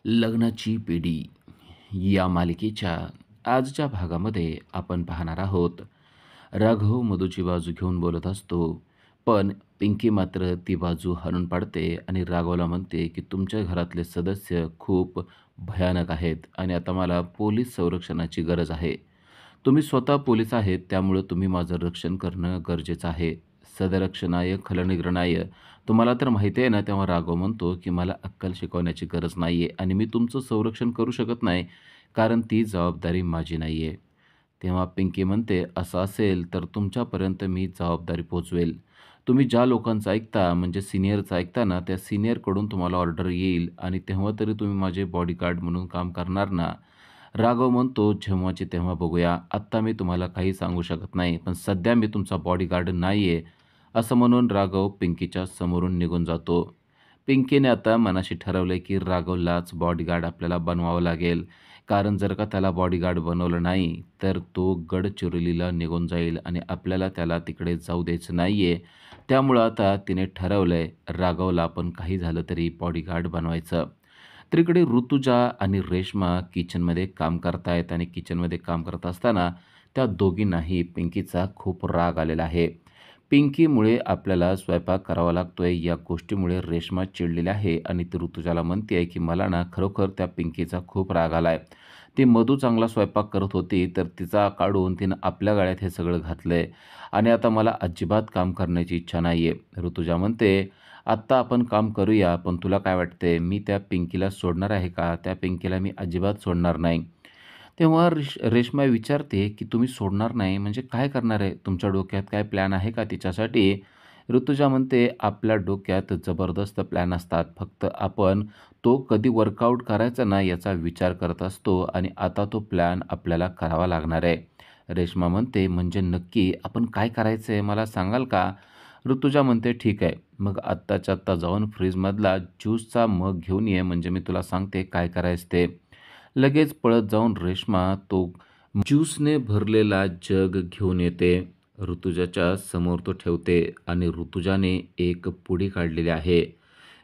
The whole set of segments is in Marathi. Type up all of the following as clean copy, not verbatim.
लग्नाची पिढी या मालिकेच्या आजच्या भागामध्ये आपण पाहणार आहोत. राघव मधूची बाजू घेऊन बोलत असतो, पण पिंकी मात्र ती बाजू हाणून पाडते आणि राघवला म्हणते की तुमच्या घरातले सदस्य खूप भयानक आहेत आणि आता मला पोलीस संरक्षणाची गरज आहे. तुम्ही स्वतः पोलीस आहेत, त्यामुळं तुम्ही माझं रक्षण करणं गरजेचं आहे. सदरक्षणाय खलनिग्रहणाय. तुम्हाला तर माहिती आहे ना, तेव्हा राघव म्हणतो की मला अक्कल शिकवण्याची गरज नाही आहे आणि मी तुमचं संरक्षण करू शकत नाही, कारण ती जबाबदारी माझी नाही आहे. तेव्हा पिंकी म्हणते, असं असेल तर तुमच्यापर्यंत मी जबाबदारी पोहोचवेल. तुम्ही ज्या लोकांचं ऐकता, म्हणजे सीनियरचं ऐकता ना, त्या सीनियरकडून तुम्हाला ऑर्डर येईल आणि तेव्हा तरी तुम्ही माझे बॉडीगार्ड म्हणून काम करणार ना. राघव म्हणतो, जेव्हाची तेव्हा बघूया. आत्ता मी तुम्हाला काही सांगू शकत नाही, पण सध्या मी तुमचा बॉडीगार्ड नाही आहे. असं म्हणून राघव पिंकीच्या समोरून निघून जातो. पिंकीने आता मनाशी ठरवलंय की राघवलाच बॉडीगार्ड आपल्याला बनवावं लागेल. कारण जर का त्याला बॉडीगार्ड बनवलं नाही, तर तो गडचिरोलीला निघून जाईल आणि आपल्याला त्याला तिकडे जाऊ द्यायचं नाही आहे. त्यामुळं आता तिने ठरवलंय राघवला आपण काही झालं तरी बॉडीगार्ड बनवायचं. तर इकडे ऋतुजा आणि रेश्मा किचनमध्ये काम करतायत आणि किचनमध्ये काम करत असताना त्या दोघींनाही पिंकीचा खूप राग आलेला आहे. पिंकीमुळे आपल्याला स्वयंपाक करावा लागतोय या गोष्टीमुळे रेश्मा चिडलेली आहे आणि ती ऋतुजाला म्हणते आहे की मला ना खरोखर त्या पिंकीचा खूप राग आलाय. ती मधू चांगला स्वयंपाक करत होती, तर तिचा काढून तिनं आपल्या गळ्यात हे सगळं घातलंय आणि आता मला अजिबात काम करण्याची इच्छा नाही आहे. ऋतुजा म्हणते, आत्ता आपण काम करूया, पण तुला काय वाटते मी त्या पिंकीला सोडणार आहे का? त्या पिंकीला मी अजिबात सोडणार नाही. तेव्हा रेश्मा विचारते, की तुम्ही सोडणार नाही म्हणजे काय करणार आहे? तुमच्या डोक्यात काय प्लॅन आहे का तिच्यासाठी? ऋतुजा म्हणते, आपल्या डोक्यात जबरदस्त प्लॅन असतात. फक्त आपण तो कधी वर्कआउट करायचा ना याचा विचार करत असतो आणि आता तो प्लॅन आपल्याला करावा लागणार आहे. रेश्मा म्हणते, म्हणजे नक्की आपण काय करायचं आहे मला सांगाल का? ऋतुजा म्हणते, ठीक आहे. मग आत्ताच्या आत्ता जाऊन फ्रीजमधला ज्यूसचा मग घेऊन ये, म्हणजे मी तुला सांगते काय करायचं ते. लगेच पळत जाऊन रेश्मा तो ज्यूसने भरलेला जग घेऊन येते. ऋतुजाच्या समोर तो ठेवते आणि ऋतुजाने एक पुडी काढलेली आहे.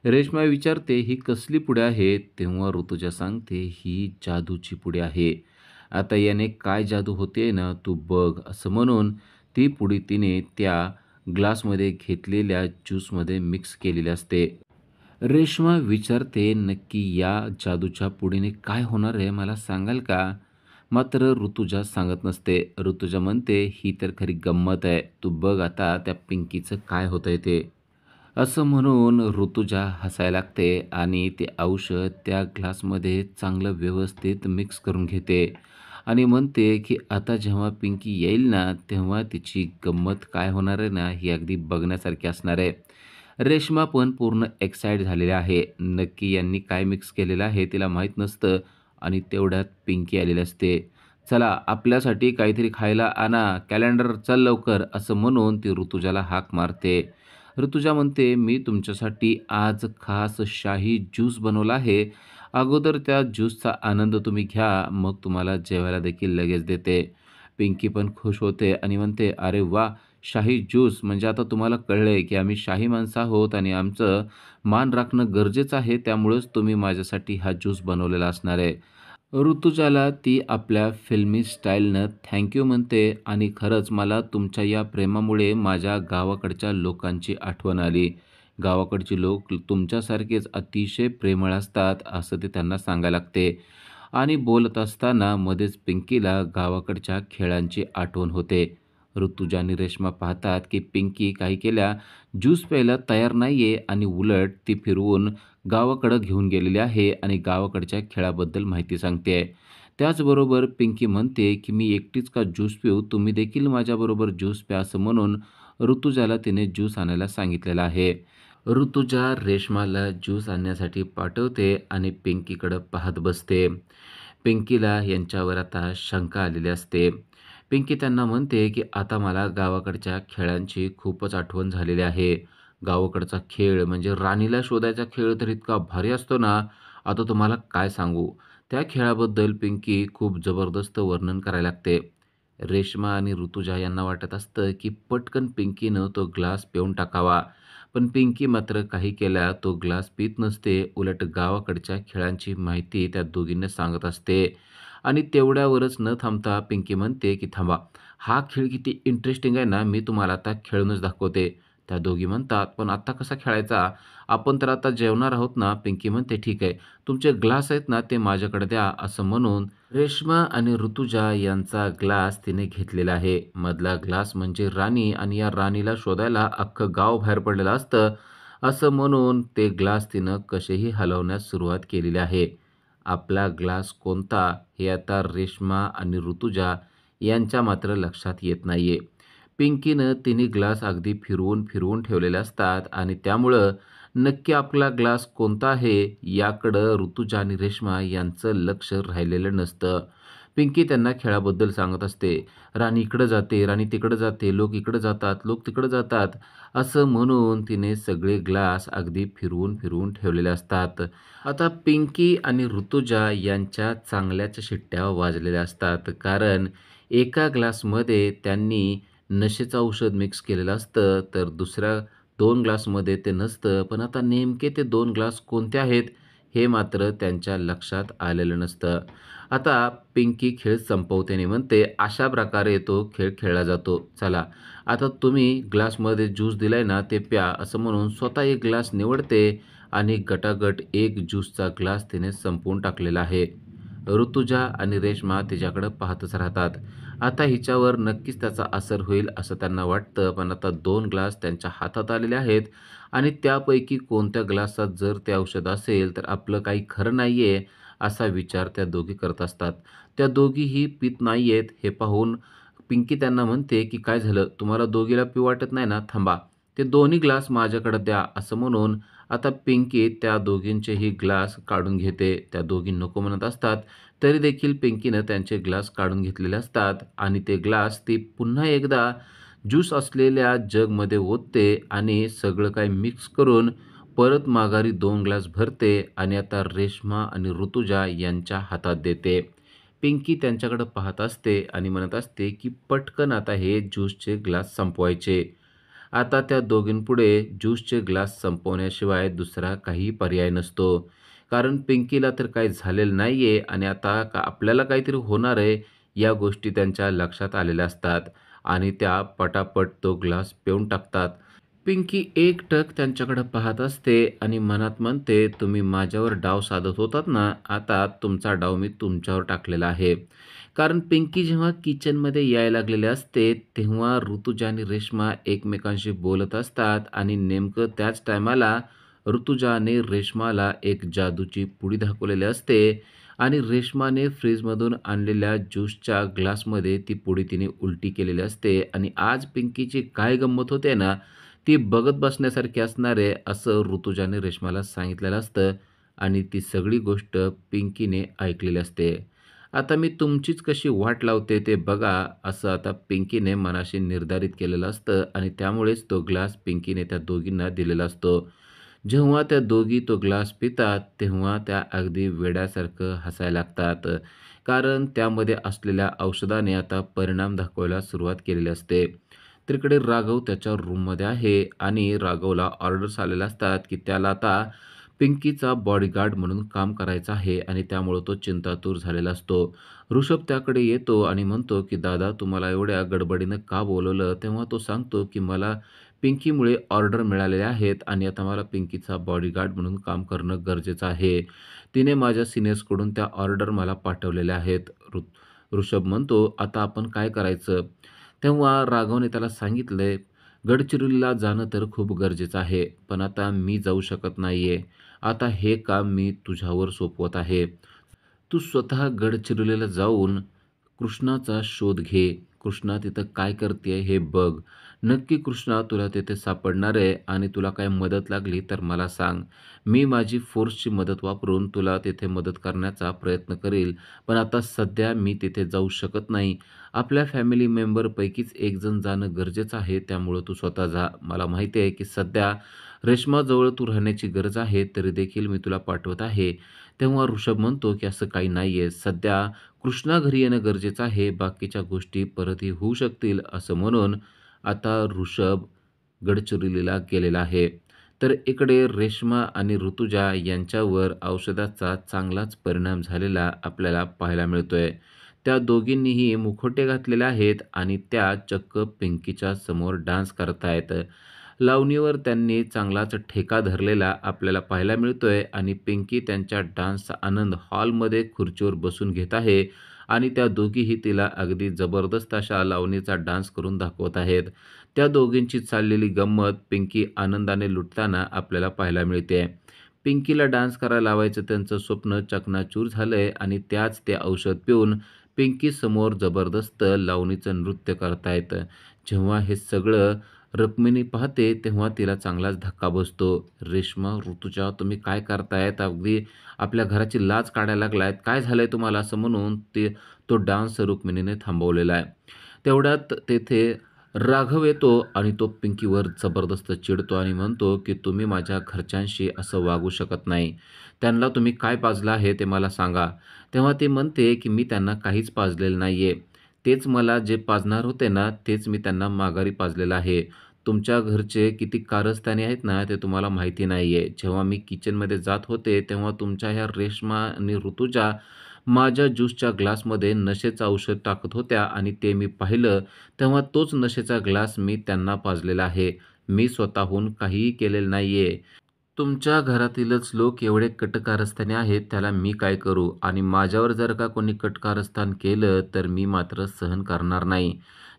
रेश्मा विचारते, ही कसली पुडी आहे? तेव्हा ऋतुजा सांगते, ही जादूची पुडी आहे. आता याने काय जादू होते ना तू बघ, असं म्हणून ती पुडी तिने त्या ग्लासमध्ये घेतलेल्या ज्यूसमध्ये मिक्स केलेली असते. रेश्मा विचारते, नक्की या जादूच्या पुडीने काय होणार आहे मला सांगाल का? मात्र ऋतुजा सांगत नसते. ऋतुजा म्हणते, ही तर खरी गंमत आहे. तू बघ आता त्या पिंकीचं काय होतंय ते. असं म्हणून ऋतुजा हसायला लागते आणि ते औषध त्या ग्लासमध्ये चांगलं व्यवस्थित मिक्स करून घेते आणि म्हणते, की आता जेव्हा पिंकी येईल ना, तेव्हा तिची गंमत काय होणार आहे ना, ही अगदी बघण्यासारखी असणार आहे. रेश्मा पण पूर्ण एक्साईट झालेली आहे. नक्की यांनी काय मिक्स केलेलं आहे तिला माहीत नसतं आणि तेवढ्यात पिंकी आलेली असते. "चला आपल्यासाठी काहीतरी खायला आणा, कॅलेंडर चल लवकर," असं म्हणून ती ऋतुजाला हाक मारते. ऋतुजा म्हणते, "मी तुमच्यासाठी आज खास शाही ज्यूस बनवला आहे. अगोदर त्या ज्यूसचा आनंद तुम्ही घ्या, मग तुम्हाला जेवायला देखील लगेच देते." पिंकी पण खुश होते आणि म्हणते, "अरे वाह! शाही ज्यूस म्हणजे आता तुम्हाला कळलंय, की आम्ही शाही माणसं आहोत आणि आमचं मान राखणं गरजेचं आहे. त्यामुळंच तुम्ही माझ्यासाठी हा ज्यूस बनवलेला असणार आहे." ऋतुजाला ती आपल्या फिल्मी स्टाईलनं थँक यू म्हणते आणि खरंच मला तुमच्या या प्रेमामुळे माझ्या गावाकडच्या लोकांची आठवण आली. गावाकडची लोक तुमच्यासारखेच अतिशय प्रेमळ असतात, असं ते त्यांना सांगायला लागते. आणि बोलत असताना मध्येच पिंकीला गावाकडच्या खेळांची आठवण होते. ऋतुजा आणि रेश्मा पाहतात की पिंकी काही केल्या ज्यूस प्यायला तयार नाहीये आणि उलट ती फिरवून गावाकडं घेऊन गेलेली आहे आणि गावाकडच्या खेळाबद्दल माहिती सांगते. त्याचबरोबर पिंकी म्हणते की मी एकटीच का ज्यूस पिऊ, तुम्ही देखील माझ्याबरोबर ज्यूस प्या, असं म्हणून ऋतुजाला तिने ज्यूस आणायला सांगितलेलं आहे. ऋतुजा रेश्माला ज्यूस आणण्यासाठी पाठवते आणि पिंकीकडं पाहत बसते. पिंकीला यांच्यावर आता शंका आलेली असते. पिंकी त्यांना म्हणते, की आता मला गावाकडच्या खेळांची खूपच आठवण झालेली आहे. गावाकडचा खेळ म्हणजे राणीला शोधायचा खेळ तर इतका भारी असतो ना, आता तुम्हाला काय सांगू. त्या खेळाबद्दल पिंकी खूप जबरदस्त वर्णन करायला लागते. रेश्मा आणि ऋतुजा यांना वाटत असतं, की पटकन पिंकीनं तो ग्लास पिऊन टाकावा. पण पिंकी मात्र काही केल्या तो ग्लास पीत नसते. उलट गावाकडच्या खेळांची माहिती त्या दोघींना सांगत असते. आणि तेवढ्यावरच न थांबता पिंकी म्हणते, की "थांबा, हा खेळ किती इंटरेस्टिंग आहे ना, मी तुम्हाला आता खेळूनच दाखवते." त्या दोघी म्हणतात, "पण आत्ता कसा खेळायचा? आपण तर आता जेवणार आहोत ना?" पिंकी म्हणते, "ठीक आहे, तुमचे ग्लास आहेत ना, ते माझ्याकडे द्या." असं म्हणून रेश्मा आणि ऋतुजा यांचा ग्लास तिने घेतलेला आहे. मधला ग्लास म्हणजे राणी आणि या राणीला शोधायला अख्खं गाव बाहेर पडलेलं असतं. असं म्हणून ते ग्लास तिनं कसेही हलवण्यास सुरुवात केलेली आहे. आपला ग्लास कोणता हे आता रेश्मा आणि ऋतुजा यांच्या मात्र लक्षात येत नाहीये. पिंकीनं तिन्ही ग्लास अगदी फिरवून फिरवून ठेवलेले असतात आणि त्यामुळं नक्की आपला ग्लास कोणता आहे याकडं ऋतुजा आणि रेश्मा यांचं लक्ष राहिलेलं नसतं. पिंकी त्यांना खेळाबद्दल सांगत असते. राणी इकडं जाते, राणी तिकडं जाते, लोक इकडं जातात, लोक तिकडं जातात, असं म्हणून तिने सगळे ग्लास अगदी फिरवून फिरवून ठेवलेले असतात. आता पिंकी आणि ऋतुजा यांच्या चांगल्याच शिट्ट्या वाजलेल्या असतात. कारण एका ग्लासमध्ये त्यांनी नशेचं औषध मिक्स केलेलं असतं, तर दुसऱ्या 2 ग्लासमध्ये ते नसतं. पण आता नेमके ते 2 ग्लास कोणते आहेत, हे मात्र त्यांच्या लक्षात आलेलं नसतं. आता पिंकी खेळ संपवते आणि म्हणते, "अशा प्रकारे तो खेळ खेळला जातो. चला, आता तुम्ही ग्लासमध्ये ज्यूस दिलाय ना, ते प्या." असं म्हणून स्वतः एक ग्लास निवडते आणि गटागट एक ज्यूसचा ग्लास तिने संपवून टाकलेला आहे. ऋतुजा आणि रेश्मा तिच्याकडे पाहतच राहतात. आता हिच्यावर नक्कीच त्याचा असर होईल असं त्यांना वाटतं. पण आता 2 ग्लास त्यांच्या हातात आलेले आहेत आणि त्यापैकी कोणत्या ग्लासात जर ते औषध असेल, तर आपलं काही खरं नाहीये, असा विचार त्या दोघी करत असतात. त्या दोघीही पीत नाहीयेत हे पाहून पिंकी त्यांना म्हणते, की "काय झालं? तुम्हाला दोघीला पिऊ वाटत नाही ना? थांबा. ते दोन्ही ग्लास माझ्याकडे द्या." असं म्हणून आता पिंकी त्या दोघींचेही ग्लास काढून घेते. त्या दोघी नको म्हणत असतात, तरी देखील पिंकीनं त्यांचे ग्लास काढून घेतलेले असतात आणि ते ग्लास ती पुन्हा एकदा ज्यूस असलेल्या जगमध्ये ओतते आणि सगळं काही मिक्स करून परत माघारी 2 ग्लास भरते आणि आता रेश्मा आणि ऋतुजा यांच्या हातात देते. पिंकी त्यांच्याकडे पाहत असते आणि म्हणत असते, की पटकन आता हे ज्यूसचे ग्लास संपवायचे. आता त्या दोघींपुढे ज्यूसचे ग्लास संपवण्याशिवाय दुसरा काही पर्याय नसतो. कारण पिंकीला तर काही झालेलं नाहीये आणि आता आपल्याला काहीतरी होणार आहे, या गोष्टी त्यांच्या लक्षात आलेल्या असतात आणि त्या पटापट तो ग्लास पिऊन टाकतात. पिंकी एकटक त्यांच्याकडे पाहत असते आणि मनात म्हणते, "तुम्ही माझ्यावर डाव साधत होतात ना, आता तुमचा डाव मी तुमच्यावर टाकलेला आहे." कारण पिंकी जेव्हा किचनमध्ये यायला लागलेले असते, तेव्हा ऋतुजा आणि रेश्मा एकमेकांशी बोलत असतात आणि नेमकं त्याच टायमाला ऋतुजाने रेश्माला एक जादूची पुडी दाखवलेली असते आणि रेश्माने फ्रीजमधून आणलेल्या ज्यूसच्या ग्लासमध्ये ती पुडी तिने उलटी केलेली असते आणि आज पिंकीची काय गंमत होते ना, ती बघत बसण्यासारखी असणार आहे, असं ऋतुजाने रेश्माला सांगितलेलं असतं आणि ती सगळी गोष्ट पिंकीने ऐकलेली असते. आता मी तुमचीच कशी वाट लावते ते बघा, असं आता पिंकीने मनाशी निर्धारित केलेलं असतं आणि त्यामुळेच तो ग्लास पिंकीने त्या दोघींना दिलेला असतो. जेव्हा त्या दोघी तो ग्लास पितात, तेव्हा त्या अगदी वेड्यासारखं हसायला लागतात. कारण त्यामध्ये असलेल्या औषधाने आता परिणाम दाखवायला सुरुवात केलेली असते. तिकडे राघव त्याच्या रूममध्ये आहे आणि राघवला ऑर्डर्स आलेल्या असतात, की त्याला आता पिंकीचा बॉडीगार्ड म्हणून काम करायचं आहे आणि त्यामुळं तो चिंतातूर झालेला असतो. ऋषभ त्याकडे येतो आणि म्हणतो, की "दादा, तुम्हाला एवढ्या गडबडीनं का बोलवलं?" तेव्हा तो सांगतो, की "मला पिंकीमुळे ऑर्डर मिळालेल्या आहेत आणि आता मला पिंकीचा बॉडीगार्ड म्हणून काम करणं गरजेचं आहे. तिने माझ्या सीनियर्सकडून त्या ऑर्डर मला पाठवलेल्या आहेत." ऋषभ म्हणतो, "आता आपण काय करायचं?" तेव्हा राघवने त्याला सांगितलंय, "गडचिरोलीला जाणं तर खूप गरजेचं आहे, पण आता मी जाऊ शकत नाहीये. आता हे काम मी तुझ्यावर सोपवत आहे. तू स्वतः गडचिरोलीला जाऊन कृष्णाचा शोध घे. कृष्णा तिथं काय करतेय हे बघ. नक्की कृष्णा तुला तिथे सापडणार आहे आणि तुला काही मदत लागली तर मला सांग. मी माझी फोर्सची मदत वापरून तुला तिथे मदत करण्याचा प्रयत्न करेल. पण आता सध्या मी तिथे जाऊ शकत नाही. आपल्या फॅमिली मेंबरपैकीच एक जण जाणं गरजेचं आहे. त्यामुळं तू स्वतः जा. मला माहिती आहे की सध्या रेश्माजवळ तू राहण्याची गरज आहे, तरी देखील मी तुला पाठवत आहे." तेव्हा ऋषभ म्हणतो, की "असं काही नाहीये. सध्या कृष्णा घरी येणं गरजेचं आहे. बाकीच्या गोष्टी परतही होऊ शकतील." असं म्हणून आता ऋषभ गडचिरोलीला गेलेला आहे. तर इकडे रेश्मा आणि ऋतुजा यांच्यावर औषधाचा चांगलाच परिणाम झालेला आपल्याला पाहायला मिळतोय. त्या दोघींनीही मुखवटे घातलेले आहेत आणि त्या चक्क पिंकीच्या समोर डान्स करतायत. लावणीवर त्यांनी चांगलाच ठेका धरलेला आपल्याला पाहायला मिळतोय आणि पिंकी त्यांच्या डान्सचा आनंद हॉलमध्ये खुर्चीवर बसून घेत आहे आणि त्या दोघीही तिला अगदी जबरदस्त अशा लावणीचा डान्स करून दाखवत आहेत. त्या दोघींची चाललेली गंमत पिंकी आनंदाने लुटताना आपल्याला पाहायला मिळते. पिंकीला डान्स करायला लावायचं त्यांचं स्वप्न चकनाचूर झालंय आणि त्याच ते औषध पिऊन पिंकी समोर जबरदस्त लावणीचं नृत्य करतायत. जेव्हा हे सगळं रुक्मिणी पाहते तेव्हा तिला चांगलाच धक्का बसतो. "रेश्मा, ऋतुजा, तुम्ही काय करतायत? अगदी आपल्या घराची लाज काढायला लागलायत. काय झालंय तुम्हाला?" असं म्हणून तो डान्स रुक्मिणीने थांबवलेला आहे. तेवढ्यात तेथे राघव येतो आणि तो पिंकीवर जबरदस्त चिडतो आणि म्हणतो, की "तुम्ही माझ्या घरच्यांशी असं वागू शकत नाही. त्यांना तुम्ही काय पाजलं आहे ते मला सांगा." तेव्हा ती म्हणते, की "मी त्यांना काहीच पाजलेलं नाहीये. तेच मला जे पाजणार होते ना, तेच मी त्यांना माघारी पाजलेलं आहे. तुमच्या घरचे किती कारस्थानी आहेत ना, ते तुम्हाला माहिती नाहीये. जेव्हा मी किचनमध्ये जात होते, तेव्हा तुमच्या ह्या रेश्मा आणि ऋतुजा माझ्या ज्यूसच्या ग्लासमध्ये नशेचं औषध टाकत होत्या आणि ते मी पाहिलं. तेव्हा तोच नशेचा ग्लास मी त्यांना पाजलेला आहे. मी स्वतःहून काहीही केलेलं नाहीये. तुमच्या घरातीलच लोक एवढे कटकारस्थानी आहेत, त्याला मी काय करू? आणि माझ्यावर जर का कोणी कटकारस्थान केलं, तर मी मात्र सहन करणार नाही."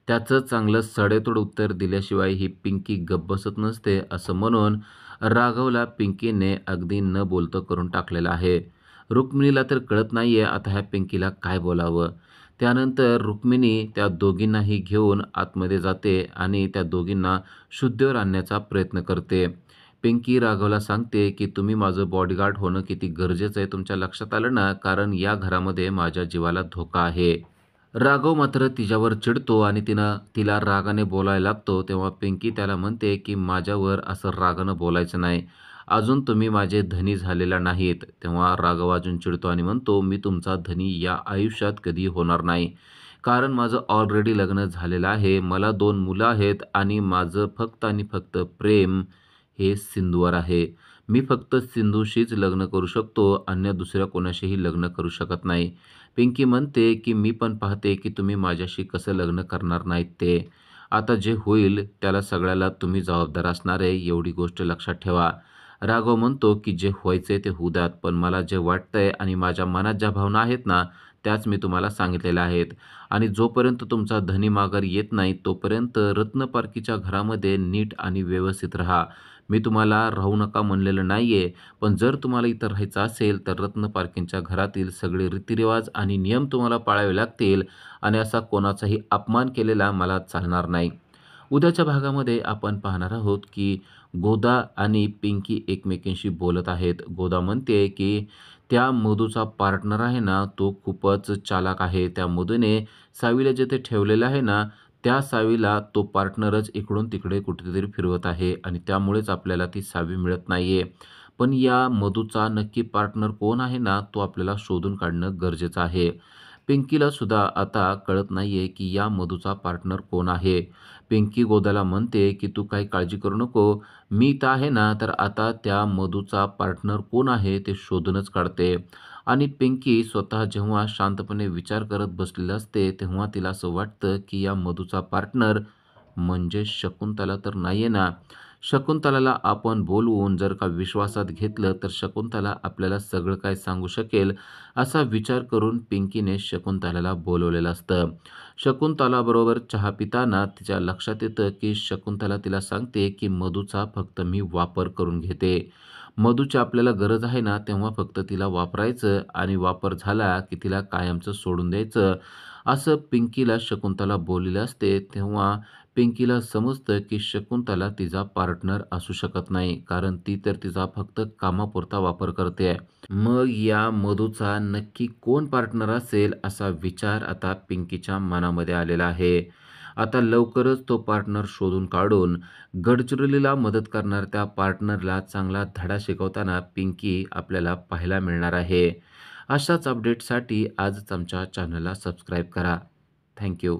त्याचं चांगलं सडेतोड उत्तर दिल्याशिवाय ही पिंकी गप्प बसत नसते, असं म्हणून राघवला पिंकीने अगदी न बोलतं करून टाकलेलं आहे. रुक्मिणीला तर कळत नाहीये आता ह्या पिंकीला काय बोलावं. त्यानंतर रुक्मिणी त्या दोघींनाही घेऊन आतमध्ये जाते आणि त्या दोघींना शुद्धीवर आणण्याचा प्रयत्न करते. पिंकी राघवला सांगते, की "तुम्ही माझं बॉडीगार्ड होणं किती गरजेचं आहे तुमच्या लक्षात आलं ना? कारण या घरामध्ये माझ्या जीवाला धोका आहे." राघव मात्र तिच्यावर चिडतो आणि तिला रागाने बोलायला लागतो. तेव्हा पिंकी त्याला म्हणते, की "माझ्यावर असं रागानं बोलायचं नाही. अजून तुम्ही माझे धनी झालेला नाहीत." तेव्हा राघव अजून चिडतो आणि म्हणतो, "मी तुमचा धनी या आयुष्यात कधी होणार नाही. कारण माझं ऑलरेडी लग्न झालेलं आहे. मला 2 मुलं आहेत आणि माझं फक्त आणि फक्त प्रेम हे सिंधूवर आहे. मी फक्त सिंधूशीच लग्न करू शकतो, अन्य दुसऱ्या कोणाशीही लग्न करू शकत नाही." पिंकी म्हणते, की "मी पण पाहते, की तुम्ही माझ्याशी कसं लग्न करणार नाहीत ते. आता जे होईल त्याला सगळ्याला तुम्ही जबाबदार असणार आहे, एवढी गोष्ट लक्षात ठेवा." राघव म्हणतो, की "जे व्हायचंय ते होऊ द्यात, पण मला जे वाटतंय आणि माझ्या मनात ज्या भावना आहेत ना, त्याच मी तुम्हाला सांगितलेल्या आहेत. आणि जोपर्यंत तुमचा धनी माघारी येत नाही, तोपर्यंत रत्नपारखीच्या घरामध्ये नीट आणि व्यवस्थित राहा. मी तुम्हाला राहू नका म्हणलेलं नाहीये, पण जर तुम्हाला इथं राहायचं असेल, तर रत्नपारखींच्या घरातील सगळे रीतिरिवाज आणि नियम तुम्हाला पाळावे लागतील आणि असा कोणाचाही अपमान केलेला मला चालणार नाही." उद्याच्या भागामध्ये आपण पाहणार आहोत, की गोदा आणि पिंकी एकमेकींशी बोलत आहेत. गोदा म्हणते, की "त्या मधूचा पार्टनर आहे ना, तो खूपच चालाक आहे. त्या मधूने सावीला जिथे ठेवलेलं आहे ना, त्या सावीला तो पार्टनरच इकडून तिकडे कुठेतरी फिरवत आहे आणि त्यामुळेच आपल्याला ती सावी मिळत नाहीये. पण या मधूचा नक्की पार्टनर कोण आहे ना, तो आपल्याला शोधून काढणं गरजेचं आहे." पिंकीला सुद्धा आता कळत नाहीये, की या मधूचा पार्टनर कोण आहे. पिंकी गोदाला म्हणते, की "तू काही काळजी करू नको. मी इथं आहे ना, तर आता त्या मधूचा पार्टनर कोण आहे ते शोधूनच काढते." आणि पिंकी स्वतः जेव्हा शांतपणे विचार करत बसलेली असते, तेव्हा तिला असं वाटतं, की या मधूचा पार्टनर म्हणजे शकुंतला तर नाहीये ना. शकुंतलाला आपण बोलवून जर का विश्वासात घेतलं, तर शकुंतला आपल्याला सगळं काही सांगू शकेल, असा विचार करून पिंकीने शकुंतलाला बोलवलेलं असतं. शकुंतलाबरोबर चहा पिताना तिच्या लक्षात येतं, की शकुंतला तिला सांगते, की "मधूचा फक्त मी वापर करून घेते. मधूची आपल्याला गरज आहे ना, तेव्हा फक्त तिला वापरायचं आणि वापर झाला, की तिला कायमचं सोडून द्यायचं." असं पिंकीला शकुंतला बोललेलं असते. तेव्हा पिंकीला समजतं, की शकुंतला तिचा पार्टनर असू शकत नाही, कारण ती तर तिचा फक्त कामापुरता वापर करते. मग या मधूचा नक्की कोण पार्टनर असेल असा विचार आता पिंकीच्या मनामध्ये आलेला आहे. आता लवकरच तो पार्टनर शोधून काढून गडचिरोलीला मदत करणाऱ्या त्या पार्टनरला चांगला धडा शिकवताना पिंकी आपल्याला पाहायला मिळणार आहे. अशाच अपडेटसाठी आजच आमच्या चॅनलला सबस्क्राईब करा. Thank you.